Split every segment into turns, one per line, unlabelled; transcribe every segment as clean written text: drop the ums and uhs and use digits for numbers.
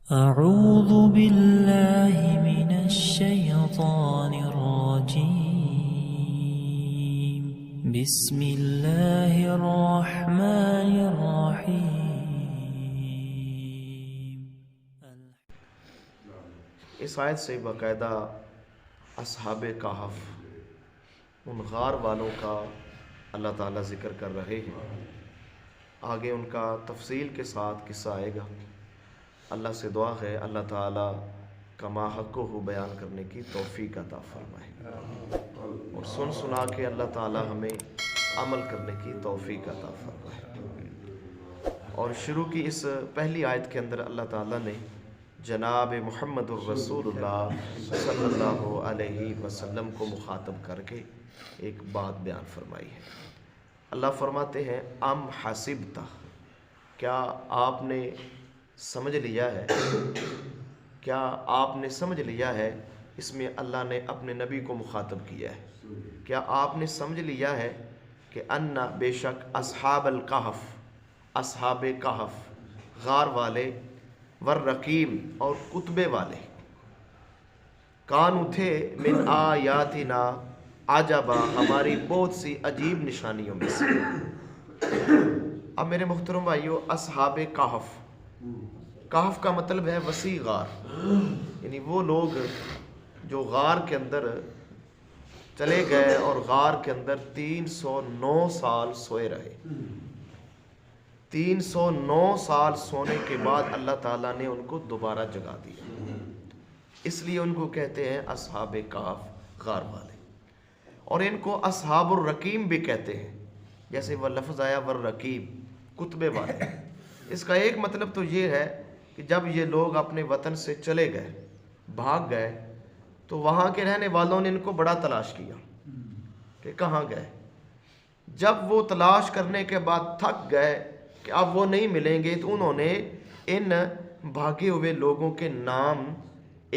أعوذ بالله من الشيطان الرجيم بسم الله الرحمن الرحيم.
اس آیت سے باقاعدہ اصحاب کہف ان غار والوں کا اللہ تعالیٰ ذکر کر رہے ہیں. آگے ان کا تفصیل کے ساتھ قصہ آئے گا. اللہ سے دعا ہے اللہ تعالیٰ کما حق ہو بیان کرنے کی توفیق عطا فرمائے اور سن سنا کے اللہ تعالیٰ ہمیں عمل کرنے کی توفیق عطا فرمائے. اور شروع کی اس پہلی آیت کے اندر اللہ تعالیٰ نے جناب محمد الرسول اللہ صلی اللہ علیہ وسلم کو مخاطب کر کے ایک بات بیان فرمائی ہے. اللہ فرماتے ہیں ام حسبتا، کیا آپ نے سمجھ لیا ہے، کیا آپ نے سمجھ لیا ہے. اس میں اللہ نے اپنے نبی کو مخاطب کیا ہے. کیا آپ نے سمجھ لیا ہے کہ ان بے شک اصحاب الکہف، اصحاب کہف غار والے، والرقیم اور کتبے والے، کانو تھے من آیاتنا عجبا، ہماری بہت سی عجیب نشانیوں میں سے. اب میرے محترم بھائیو، اصحاب کہف، کہف کا مطلب ہے وسیع غار، یعنی وہ لوگ جو غار کے اندر چلے گئے اور غار کے اندر 309 سال سوئے رہے. 309 سال سونے کے بعد اللہ تعالیٰ نے ان کو دوبارہ جگا دیا. اس لیے ان کو کہتے ہیں اصحاب کہف، غار والے. اور ان کو اصحاب الرقیم بھی کہتے ہیں، جیسے وہ لفظ آیا والرقیم، کتبے والے. اس کا ایک مطلب تو یہ ہے کہ جب یہ لوگ اپنے وطن سے چلے گئے، بھاگ گئے، تو وہاں کے رہنے والوں نے ان کو بڑا تلاش کیا کہ کہاں گئے. جب وہ تلاش کرنے کے بعد تھک گئے کہ اب وہ نہیں ملیں گے، تو انہوں نے ان بھاگے ہوئے لوگوں کے نام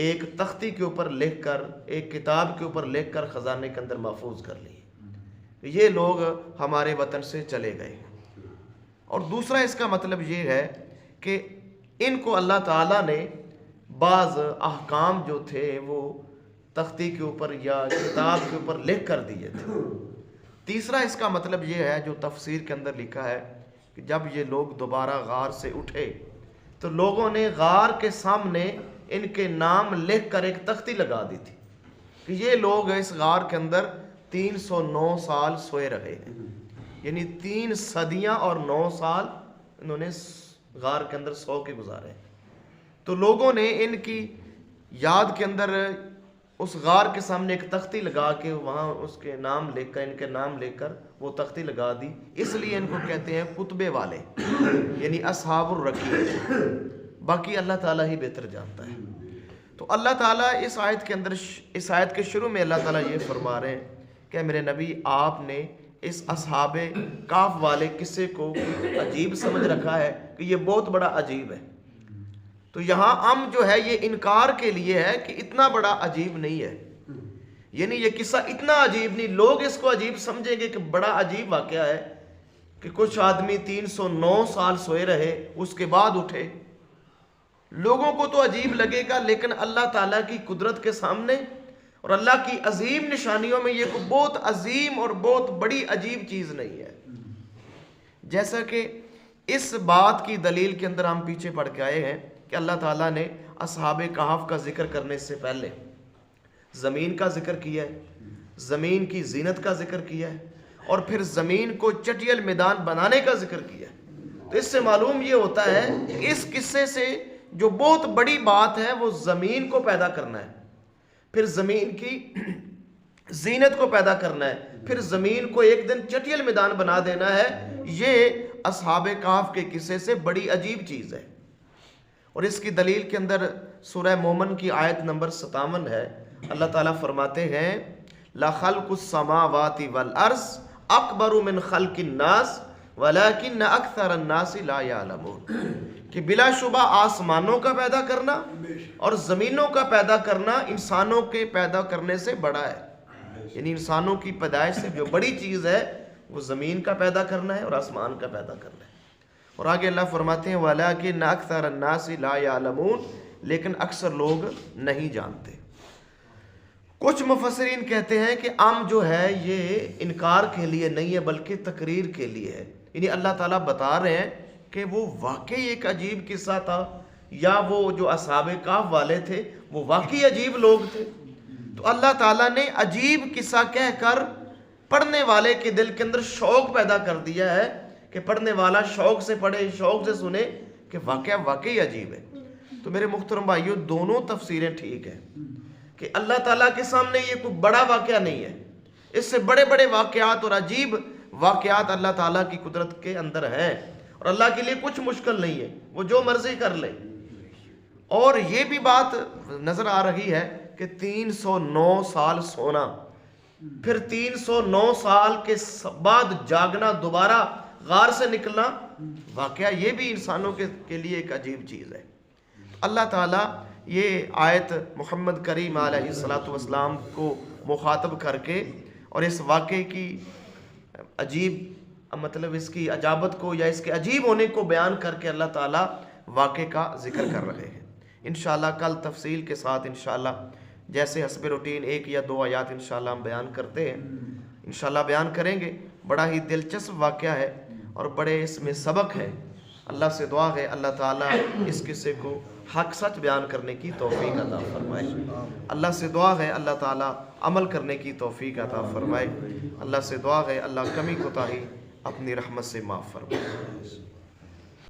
ایک تختی کے اوپر لکھ کر، ایک کتاب کے اوپر لکھ کر خزانے کے اندر محفوظ کر لیے. یہ لوگ ہمارے وطن سے چلے گئے. اور دوسرا اس کا مطلب یہ ہے کہ ان کو اللہ تعالیٰ نے بعض احکام جو تھے وہ تختی کے اوپر یا کتاب کے اوپر لکھ کر دیے تھے. تیسرا اس کا مطلب یہ ہے جو تفسیر کے اندر لکھا ہے کہ جب یہ لوگ دوبارہ غار سے اٹھے تو لوگوں نے غار کے سامنے ان کے نام لکھ کر ایک تختی لگا دی تھی کہ یہ لوگ اس غار کے اندر 309 سال سوئے رہے ہیں، یعنی 3 صدیاں اور 9 سال انہوں نے غار کے اندر سو کے گزارے. تو لوگوں نے ان کی یاد کے اندر اس غار کے سامنے ایک تختی لگا کے وہاں اس کے نام لکھ کر، ان کے نام لکھ کر وہ تختی لگا دی. اس لیے ان کو کہتے ہیں کتبے والے، یعنی اصحاب الرقیم. باقی اللہ تعالیٰ ہی بہتر جانتا ہے. تو اللہ تعالیٰ اس آیت کے اندر، اس آیت کے شروع میں اللہ تعالیٰ یہ فرما رہے ہیں کہ میرے نبی آپ نے اس اصحاب کہف والے قصے کو عجیب سمجھ رکھا ہے کہ یہ بہت بڑا عجیب ہے. تو یہاں ام جو ہے یہ انکار کے لیے ہے کہ اتنا بڑا عجیب نہیں ہے، یعنی یہ قصہ اتنا عجیب نہیں. لوگ اس کو عجیب سمجھیں گے کہ بڑا عجیب واقعہ ہے کہ کچھ آدمی 309 سال سوئے رہے اس کے بعد اٹھے. لوگوں کو تو عجیب لگے گا، لیکن اللہ تعالیٰ کی قدرت کے سامنے اور اللہ کی عظیم نشانیوں میں یہ کوئی بہت عظیم اور بہت بڑی عجیب چیز نہیں ہے. جیسا کہ اس بات کی دلیل کے اندر ہم پیچھے پڑھ کے آئے ہیں کہ اللہ تعالیٰ نے اصحاب کہف کا ذکر کرنے سے پہلے زمین کا ذکر کیا ہے، زمین کی زینت کا ذکر کیا ہے، اور پھر زمین کو چٹیل میدان بنانے کا ذکر کیا ہے. تو اس سے معلوم یہ ہوتا ہے کہ اس قصے سے جو بہت بڑی بات ہے وہ زمین کو پیدا کرنا ہے، پھر زمین کی زینت کو پیدا کرنا ہے، پھر زمین کو ایک دن چٹیل میدان بنا دینا ہے. یہ اصحاب کہف کے قصے سے بڑی عجیب چیز ہے. اور اس کی دلیل کے اندر سورہ مومن کی آیت نمبر 57 ہے. اللہ تعالیٰ فرماتے ہیں لَخَلْقُ السَّمَاوَاتِ وَالْأَرْضِ أَكْبَرُ مِنْ خَلْقِ النَّاسِ وَلَكِنَّ أَكْثَرَ النَّاسِ لَا يَعْلَمُونَ، کہ بلا شبہ آسمانوں کا پیدا کرنا اور زمینوں کا پیدا کرنا انسانوں کے پیدا کرنے سے بڑا ہے. یعنی انسانوں کی پیدائش سے جو بڑی چیز ہے وہ زمین کا پیدا کرنا ہے اور آسمان کا پیدا کرنا ہے. اور آگے اللہ فرماتے ہیں وَلَٰكِنَّ أَكْثَرَ النَّاسِ لَا يَعْلَمُونَ، لیکن اکثر لوگ نہیں جانتے۔ کچھ مفسرین کہتے ہیں کہ ام جو ہے یہ انکار کے لیے نہیں ہے بلکہ تقریر کے لیے ہے، یعنی اللہ تعالیٰ بتا رہے ہیں کہ وہ واقعی ایک عجیب قصہ تھا، یا وہ جو اصحاب کہف والے تھے وہ واقعی عجیب لوگ تھے۔ تو اللہ تعالیٰ نے عجیب قصہ کہہ کر پڑھنے والے کے دل کے اندر شوق پیدا کر دیا ہے کہ پڑھنے والا شوق سے پڑھے، شوق سے سنے کہ واقعہ واقعی عجیب ہے۔ تو میرے محترم بھائیو، دونوں تفسیریں ٹھیک ہیں کہ اللہ تعالیٰ کے سامنے یہ کوئی بڑا واقعہ نہیں ہے، اس سے بڑے بڑے واقعات اور عجیب واقعات اللہ تعالیٰ کی قدرت کے اندر ہیں، اور اللہ کے لیے کچھ مشکل نہیں ہے، وہ جو مرضی کر لے۔ اور یہ بھی بات نظر آ رہی ہے کہ 309 سال سونا، پھر 309 سال کے بعد جاگنا، دوبارہ غار سے نکلنا، واقعہ یہ بھی انسانوں کے لیے ایک عجیب چیز ہے۔ اللہ تعالیٰ یہ آیت محمد کریم علیہ السلام کو مخاطب کر کے اور اس واقعے کی عجیب مطلب اس کی عجابت کو یا اس کے عجیب ہونے کو بیان کر کے اللہ تعالیٰ واقعے کا ذکر کر رہے ہیں۔ انشاءاللہ کل تفصیل کے ساتھ انشاءاللہ جیسے حسب روٹین 1 یا 2 آیات انشاءاللہ ہم بیان کرتے ہیں انشاءاللہ بیان کریں گے۔ بڑا ہی دلچسپ واقعہ ہے اور بڑے اس میں سبق ہے۔ اللہ سے دعا ہے اللہ تعالیٰ اس قصے کو حق سچ بیان کرنے کی توفیق عطا فرمائے۔ اللہ سے دعا ہے اللہ تعالیٰ عمل کرنے کی توفیق عطا فرمائے۔ اللہ سے دعا ہے اللہ کمی کوتاہی اپنی رحمت سے معاف فرمائے۔